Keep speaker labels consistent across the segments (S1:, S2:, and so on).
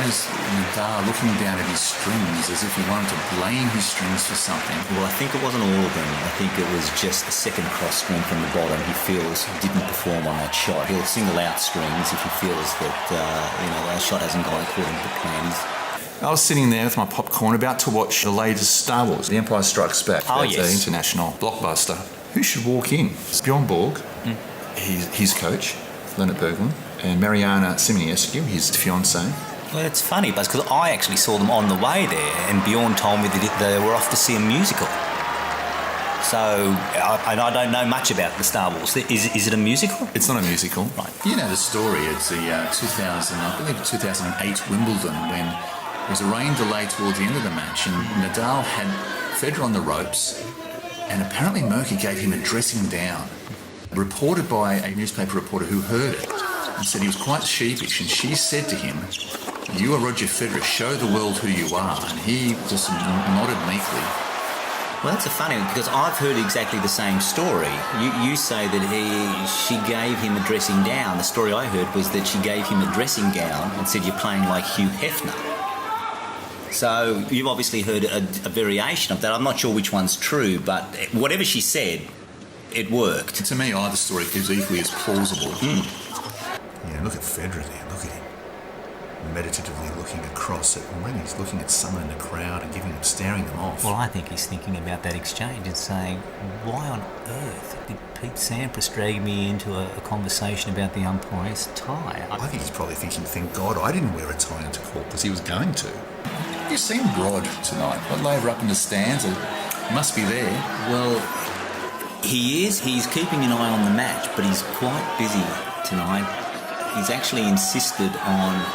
S1: There's Nadal looking down at his strings as if he wanted to blame his strings for something.
S2: Well, I think it wasn't all of them. I think it was just the second cross string from the bottom he feels didn't perform on that shot. He'll single out strings if he feels that, that shot hasn't gone according to plan.
S3: I was sitting there with my popcorn about to watch the latest Star Wars, The Empire Strikes Back.
S2: Oh,
S3: That's an international blockbuster. Who should walk in? It's Bjorn Borg, his coach, Leonard Berglund, and Mariana Simonescu, his fiancée.
S2: Well, it's funny, Buzz, because I actually saw them on the way there, and Bjorn told me that they were off to see a musical. So, I don't know much about the Star Wars. Is it a musical?
S3: It's not a musical.
S2: Right.
S1: You know the story. It's the 2008 Wimbledon when there was a rain delay towards the end of the match, and Nadal had Federer on the ropes, and apparently Mirka gave him a dressing down. Reported by a newspaper reporter who heard it and said he was quite sheepish, and she said to him, "You are Roger Federer, show the world who you are." And he just nodded meekly.
S2: Well, that's a funny one, because I've heard exactly the same story. You say that she gave him a dressing down. The story I heard was that she gave him a dressing gown and said, "You're playing like Hugh Hefner." So you've obviously heard a variation of that. I'm not sure which one's true, but whatever she said, it worked.
S1: To me, either story is equally as plausible.
S4: Yeah, look at Federer there, look at him. Meditatively looking across it. Well, maybe he's looking at someone in the crowd and staring them off.
S2: Well, I think he's thinking about that exchange and saying, why on earth did Pete Sampras drag me into a conversation about the umpire's tie?
S4: I think he's probably thinking, thank God I didn't wear a tie into court, because he was going to.
S1: Have you seen Rod tonight? Rod Laver up in the stands. He must be there.
S2: Well, he is. He's keeping an eye on the match, but he's quite busy tonight. He's actually insisted on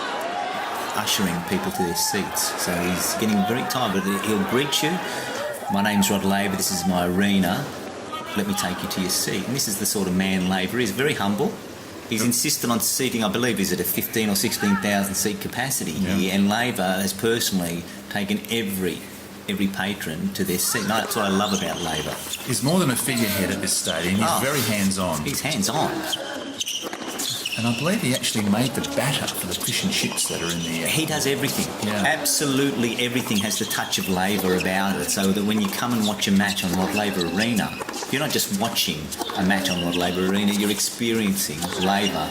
S2: ushering people to their seats. So he's getting very tired, but he'll greet you. "My name's Rod Laver, this is my arena. Let me take you to your seat." And this is the sort of man Laver is, very humble. He's insisted on seating, I believe, is it a 15 or 16,000 seat capacity here, and Laver has personally taken every patron to their seat. No, that's what I love about Laver.
S1: He's more than a figurehead at this stadium. He's very hands-on.
S2: He's hands-on.
S1: And I believe he actually made the batter for the fish and chips that are in the...
S2: He does everything.
S1: Yeah.
S2: Absolutely everything has the touch of Laver about it, so that when you come and watch a match on Rod Laver Arena, you're not just watching a match on Rod Laver Arena, you're experiencing Laver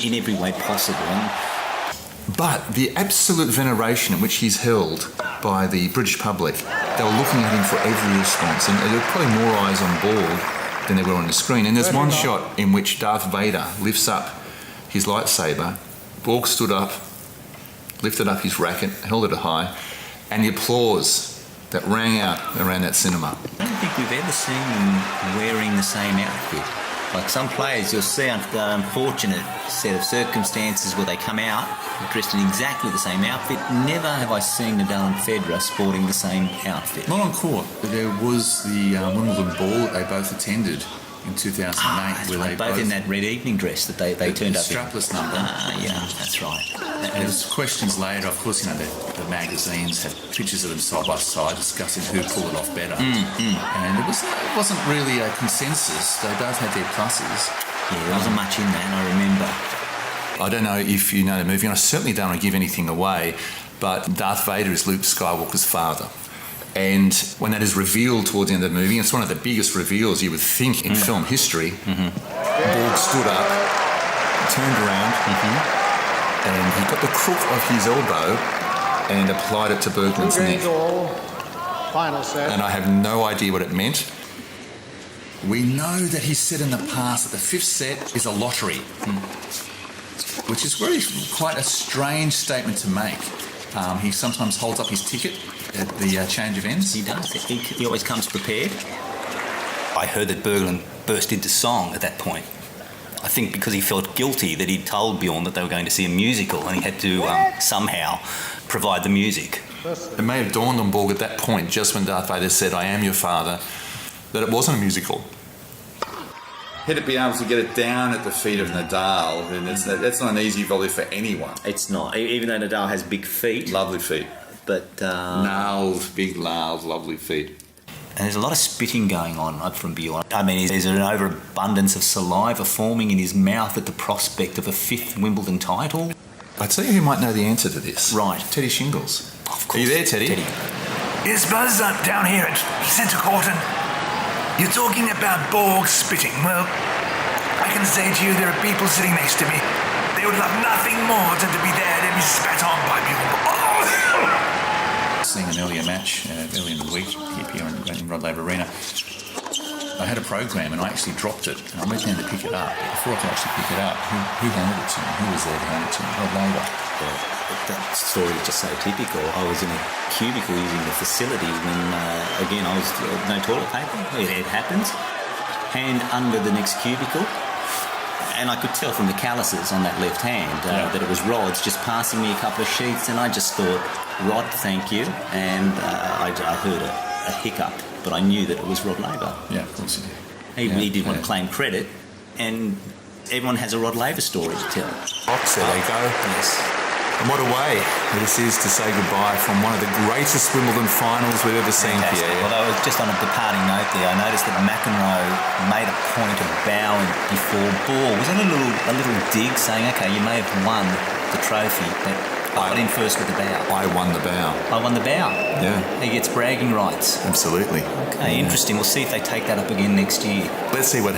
S2: in every way possible.
S3: But the absolute veneration in which he's held by the British public, they were looking at him for every response, and there were probably more eyes on Borg than there were on the screen. And there's one shot in which Darth Vader lifts up his lightsaber. Borg stood up, lifted up his racket, held it high, and the applause that rang out around that cinema.
S2: I don't think we've ever seen him wearing the same outfit. Like some players, you'll see under the unfortunate set of circumstances where they come out dressed in exactly the same outfit. Never have I seen Nadal and Federer sporting the same outfit.
S1: Not on court, but there was the Wimbledon ball that they both attended in 2008.
S2: Where they both in that red evening dress that they turned up in.
S1: Strapless number.
S2: Yeah, that's right.
S1: And there was questions later, of course, the magazines had pictures of them side by side discussing who pulled it off better. And it wasn't really a consensus. They both had their pluses.
S2: Yeah, there wasn't much in that, I remember.
S3: I don't know if you know the movie, and I certainly don't want to give anything away, but Darth Vader is Luke Skywalker's father. And when that is revealed towards the end of the movie, it's one of the biggest reveals you would think in film history. Borg stood up, turned around, and he got the crook of his elbow and applied it to Berglund's neck.
S5: Final set.
S3: And I have no idea what it meant.
S1: We know that he said in the past that the fifth set is a lottery, which is really quite a strange statement to make. He sometimes holds up his ticket at the change of ends.
S2: He does. He always comes prepared. I heard that Berglund burst into song at that point. I think because he felt guilty that he'd told Bjorn that they were going to see a musical and he had to somehow provide the music.
S3: It may have dawned on Borg at that point, just when Darth Vader said, "I am your father," that it wasn't a musical.
S1: He'd be able to get it down at the feet of Nadal, and that's not an easy volley for anyone.
S2: It's not, even though Nadal has big feet.
S1: Lovely feet.
S2: But
S1: nailed, big nailed, lovely feet.
S2: And there's a lot of spitting going on up from Bjorn. I mean, there's an overabundance of saliva forming in his mouth at the prospect of a fifth Wimbledon title.
S3: I tell you who might know the answer to this.
S2: Right.
S3: Teddy Shingles.
S2: Of
S3: Are you there, Teddy?
S6: Is Buzz down here at Centre Court, and you're talking about Borg spitting. Well, I can say to you there are people sitting next to me. They would love nothing more than to be there to be spat on by Bjorn Borg.
S1: Seeing an earlier match, earlier in the week here in Rod Laver Arena, I had a program and I actually dropped it and I went down to pick it up. Before I could actually pick it up, who handed it to me? Who was there to hand it to me? Rod Laver.
S2: That story is just so typical. I was in a cubicle using the facility when, again, I was no toilet paper. It happens. Hand under the next cubicle. And I could tell from the calluses on that left hand that it was Rod's just passing me a couple of sheets, and I just thought, Rod, thank you. And I heard a hiccup, but I knew that it was Rod Laver.
S1: Yeah, of course he did.
S2: He didn't want to claim credit, and everyone has a Rod Laver story to tell.
S3: Box, there they go.
S2: Yes.
S3: And what a way this is to say goodbye from one of the greatest Wimbledon finals we've ever seen,
S2: Fantastic.
S3: Pierre.
S2: Although, just on a departing note there, I noticed that McEnroe made a point of bowing before Borg. Was it a little dig saying, okay, you may have won the trophy, but I got in first with the bow.
S3: I won the bow.
S2: I won the bow.
S3: Yeah.
S2: He gets bragging rights.
S3: Absolutely.
S2: Okay, interesting. We'll see if they take that up again next year.
S3: Let's see what happens.